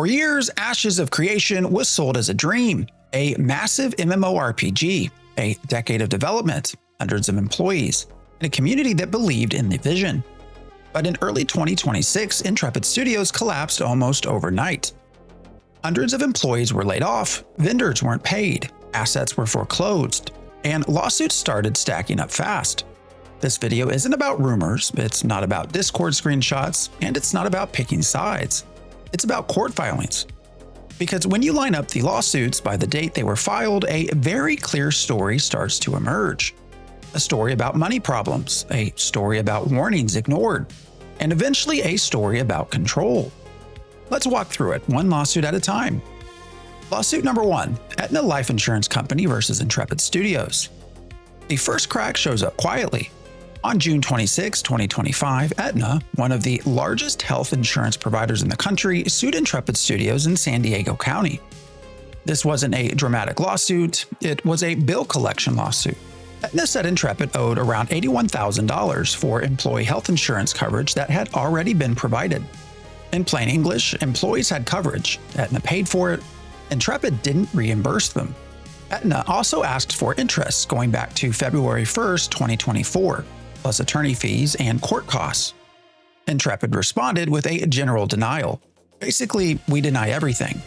For years, Ashes of Creation was sold as a dream, a massive MMORPG, a decade of development, hundreds of employees, and a community that believed in the vision. But in early 2026, Intrepid Studios collapsed almost overnight. Hundreds of employees were laid off, vendors weren't paid, assets were foreclosed, and lawsuits started stacking up fast. This video isn't about rumors, it's not about Discord screenshots, and it's not about picking sides. It's about court filings. Because when you line up the lawsuits by the date they were filed, a very clear story starts to emerge. A story about money problems, a story about warnings ignored, and eventually a story about control. Let's walk through it, one lawsuit at a time. Lawsuit number 1, Aetna Life Insurance Company versus Intrepid Studios. The first crack shows up quietly. On June 26, 2025, Aetna, one of the largest health insurance providers in the country, sued Intrepid Studios in San Diego County. This wasn't a dramatic lawsuit, it was a bill collection lawsuit. Aetna said Intrepid owed around $81,000 for employee health insurance coverage that had already been provided. In plain English, employees had coverage, Aetna paid for it, Intrepid didn't reimburse them. Aetna also asked for interest going back to February 1, 2024, plus attorney fees and court costs. Intrepid responded with a general denial. Basically, we deny everything.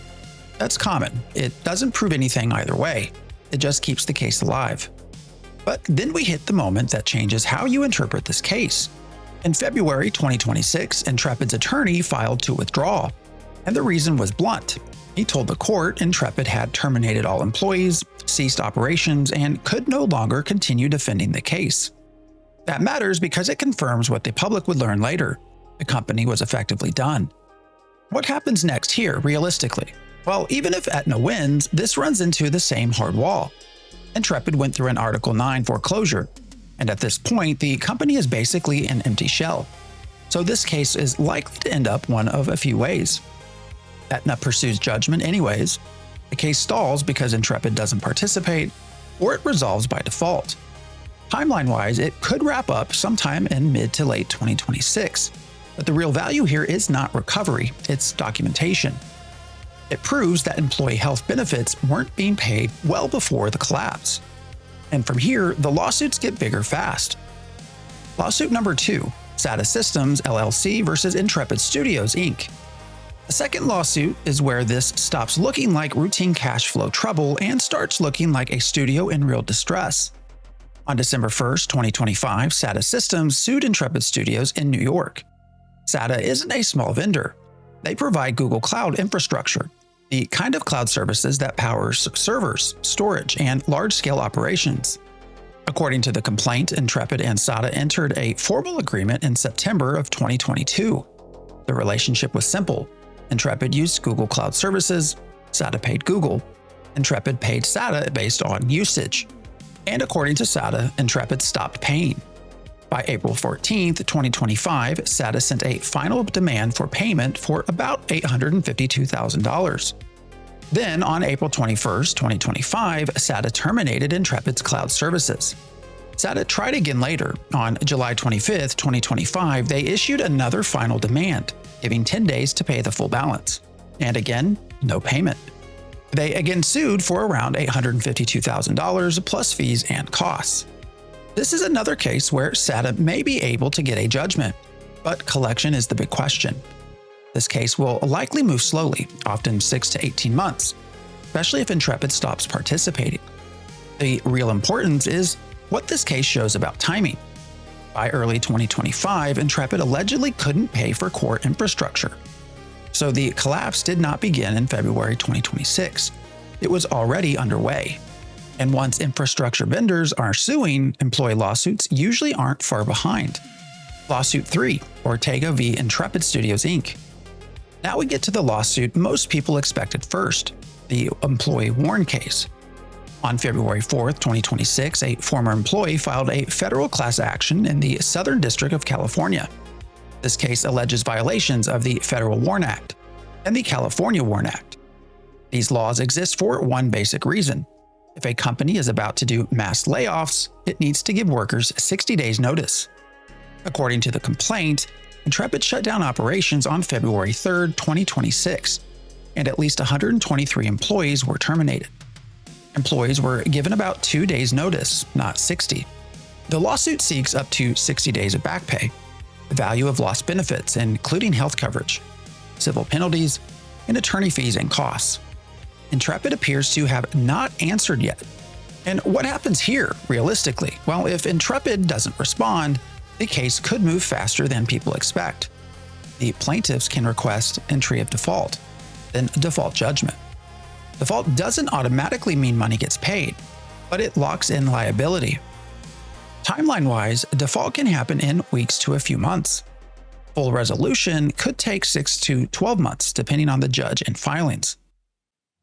That's common. It doesn't prove anything either way. It just keeps the case alive. But then we hit the moment that changes how you interpret this case. In February 2026, Intrepid's attorney filed to withdraw, and the reason was blunt. He told the court Intrepid had terminated all employees, ceased operations, and could no longer continue defending the case. That matters because it confirms what the public would learn later. The company was effectively done. What happens next here, realistically? Well, even if Aetna wins, this runs into the same hard wall. Intrepid went through an Article 9 foreclosure, and at this point, the company is basically an empty shell. So this case is likely to end up one of a few ways. Aetna pursues judgment anyways, the case stalls because Intrepid doesn't participate, or it resolves by default. Timeline-wise, it could wrap up sometime in mid to late 2026, but the real value here is not recovery, it's documentation. It proves that employee health benefits weren't being paid well before the collapse. And from here, the lawsuits get bigger fast. Lawsuit number 2, SADA Systems LLC versus Intrepid Studios Inc. The second lawsuit is where this stops looking like routine cash flow trouble and starts looking like a studio in real distress. On December 1, 2025, SADA Systems sued Intrepid Studios in New York. SADA isn't a small vendor. They provide Google Cloud infrastructure, the kind of cloud services that powers servers, storage, and large-scale operations. According to the complaint, Intrepid and SADA entered a formal agreement in September of 2022. The relationship was simple. Intrepid used Google Cloud services, SADA paid Google. Intrepid paid SADA based on usage. And according to SADA, Intrepid stopped paying. By April 14, 2025, SADA sent a final demand for payment for about $852,000. Then, on April 21, 2025, SADA terminated Intrepid's cloud services. SADA tried again later. On July 25, 2025, they issued another final demand, giving 10 days to pay the full balance. And again, no payment. They again sued for around $852,000 plus fees and costs. This is another case where SADA may be able to get a judgment, but collection is the big question. This case will likely move slowly, often 6 to 18 months, especially if Intrepid stops participating. The real importance is what this case shows about timing. By early 2025, Intrepid allegedly couldn't pay for core infrastructure. So the collapse did not begin in February 2026. It was already underway. And once infrastructure vendors are suing, employee lawsuits usually aren't far behind. Lawsuit 3, Ortega v. Intrepid Studios Inc. Now we get to the lawsuit most people expected first, the employee warn case. On February 4, 2026, a former employee filed a federal class action in the Southern District of California. This case alleges violations of the Federal WARN Act and the California WARN Act. These laws exist for one basic reason. If a company is about to do mass layoffs, it needs to give workers 60 days notice. According to the complaint, Intrepid shut down operations on February 3, 2026. and at least 123 employees were terminated. Employees were given about 2 days' notice, not 60. The lawsuit seeks up to 60 days of back pay, the value of lost benefits, including health coverage, civil penalties, and attorney fees and costs. Intrepid appears to have not answered yet. And what happens here, realistically? Well, if Intrepid doesn't respond, the case could move faster than people expect. The plaintiffs can request entry of default, then default judgment. Default doesn't automatically mean money gets paid, but it locks in liability. Timeline-wise, default can happen in weeks to a few months. Full resolution could take 6 to 12 months, depending on the judge and filings.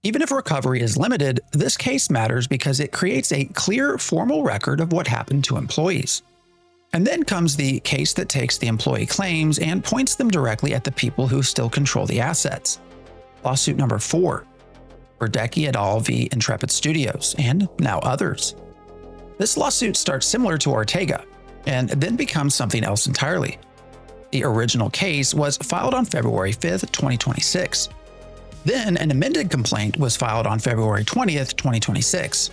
Even if recovery is limited, this case matters because it creates a clear formal record of what happened to employees. And then comes the case that takes the employee claims and points them directly at the people who still control the assets. Lawsuit number 4, Burdecki et al. V. Intrepid Studios, and now others. This lawsuit starts similar to Ortega, and then becomes something else entirely. The original case was filed on February 5, 2026. Then an amended complaint was filed on February 20, 2026.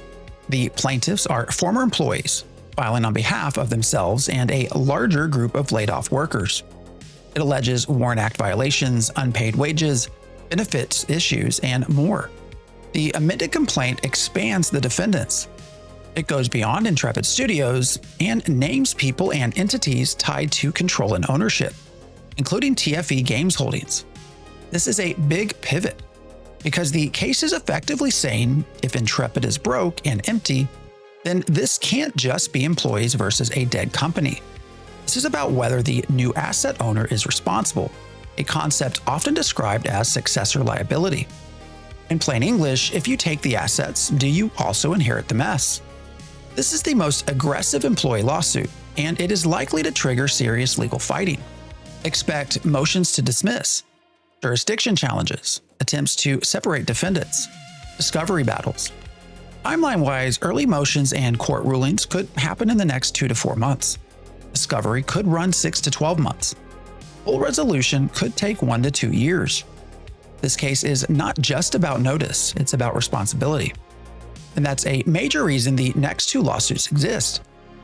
The plaintiffs are former employees, filing on behalf of themselves and a larger group of laid-off workers. It alleges Warren Act violations, unpaid wages, benefits issues, and more. The amended complaint expands the defendants. It goes beyond Intrepid Studios and names people and entities tied to control and ownership, including TFE Games Holdings. This is a big pivot, because the case is effectively saying if Intrepid is broke and empty, then this can't just be employees versus a dead company. This is about whether the new asset owner is responsible, a concept often described as successor liability. In plain English, if you take the assets, do you also inherit the mess? This is the most aggressive employee lawsuit, and it is likely to trigger serious legal fighting. Expect motions to dismiss, jurisdiction challenges, attempts to separate defendants, discovery battles. Timeline-wise, early motions and court rulings could happen in the next 2 to 4 months. Discovery could run 6 to 12 months. Full resolution could take 1 to 2 years. This case is not just about notice, it's about responsibility. And that's a major reason the next 2 lawsuits exist,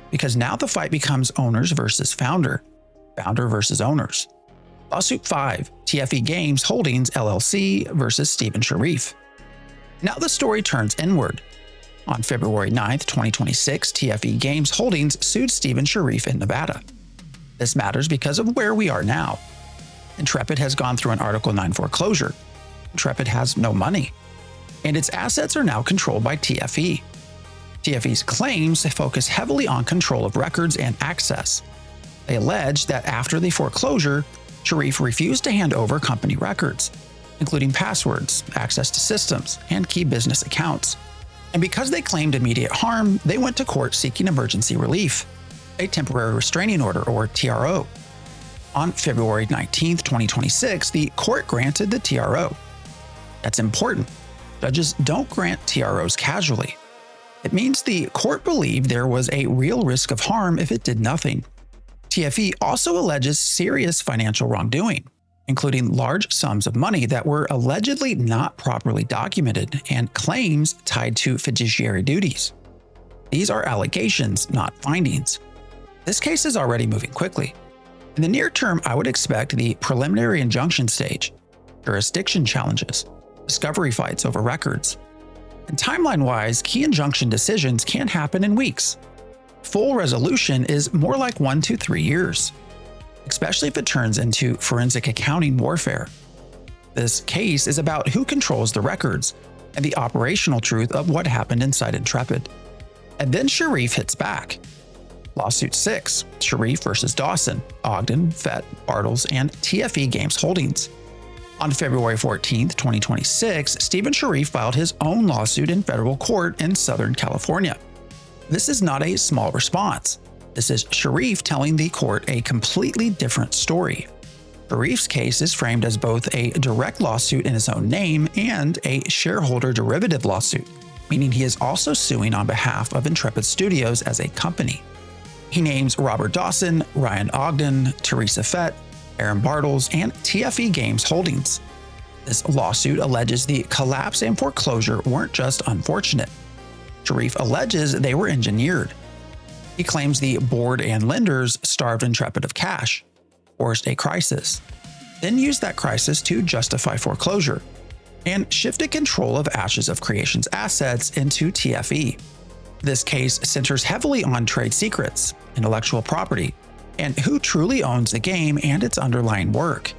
because now the fight becomes owners versus founder, founder versus owners. Lawsuit 5, TFE Games Holdings LLC versus Stephen Sharif. Now the story turns inward. On February 9, 2026, TFE Games Holdings sued Stephen Sharif in Nevada. This matters because of where we are now. Intrepid has gone through an Article 9 foreclosure. Intrepid has no money, and its assets are now controlled by TFE. TFE's claims focus heavily on control of records and access. They allege that after the foreclosure, Sharif refused to hand over company records, including passwords, access to systems, and key business accounts. And because they claimed immediate harm, they went to court seeking emergency relief, a temporary restraining order or TRO. On February 19, 2026, the court granted the TRO. That's important. Judges don't grant TROs casually. It means the court believed there was a real risk of harm if it did nothing. TFE also alleges serious financial wrongdoing, including large sums of money that were allegedly not properly documented and claims tied to fiduciary duties. These are allegations, not findings. This case is already moving quickly. In the near term, I would expect the preliminary injunction stage, jurisdiction challenges, discovery fights over records. And timeline-wise, key injunction decisions can happen in weeks. Full resolution is more like 1 to 3 years, especially if it turns into forensic accounting warfare. This case is about who controls the records and the operational truth of what happened inside Intrepid. And then Sharif hits back. Lawsuit 6, Sharif versus Dawson, Ogden, Fett, Bartles, and TFE Games Holdings. On February 14, 2026, Stephen Sharif filed his own lawsuit in federal court in Southern California. This is not a small response. This is Sharif telling the court a completely different story. Sharif's case is framed as both a direct lawsuit in his own name and a shareholder derivative lawsuit, meaning he is also suing on behalf of Intrepid Studios as a company. He names Robert Dawson, Ryan Ogden, Teresa Fett, Aaron Bartles, and TFE Games Holdings. This lawsuit alleges the collapse and foreclosure weren't just unfortunate. Sharif alleges they were engineered. He claims the board and lenders starved Intrepid of cash, forced a crisis, then used that crisis to justify foreclosure, and shifted control of Ashes of Creation's assets into TFE. This case centers heavily on trade secrets, intellectual property, and who truly owns the game and its underlying work.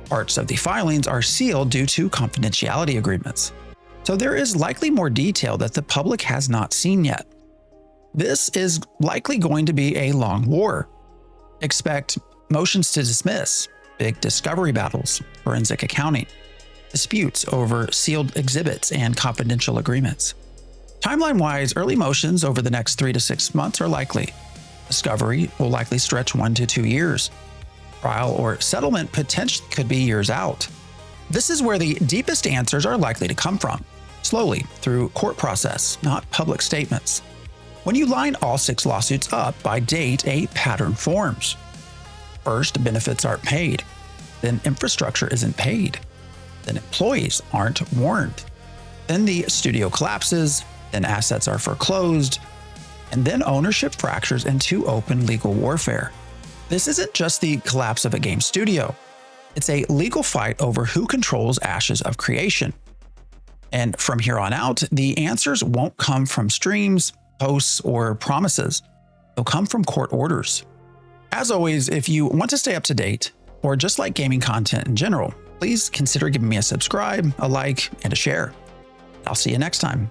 Parts of the filings are sealed due to confidentiality agreements, so there is likely more detail that the public has not seen yet. This is likely going to be a long war. Expect motions to dismiss, big discovery battles, forensic accounting, disputes over sealed exhibits and confidential agreements. Timeline-wise, early motions over the next 3 to 6 months are likely. Discovery will likely stretch 1 to 2 years. Trial or settlement potentially could be years out. This is where the deepest answers are likely to come from, slowly through court process, not public statements. When you line all 6 lawsuits up by date, a pattern forms. First, benefits aren't paid. Then infrastructure isn't paid. Then employees aren't warned. Then the studio collapses. Then assets are foreclosed. And then ownership fractures into open legal warfare. This isn't just the collapse of a game studio. It's a legal fight over who controls Ashes of Creation. And from here on out, the answers won't come from streams, posts, or promises. They'll come from court orders. As always, if you want to stay up to date, or just like gaming content in general, please consider giving me a subscribe, a like, and a share. I'll see you next time.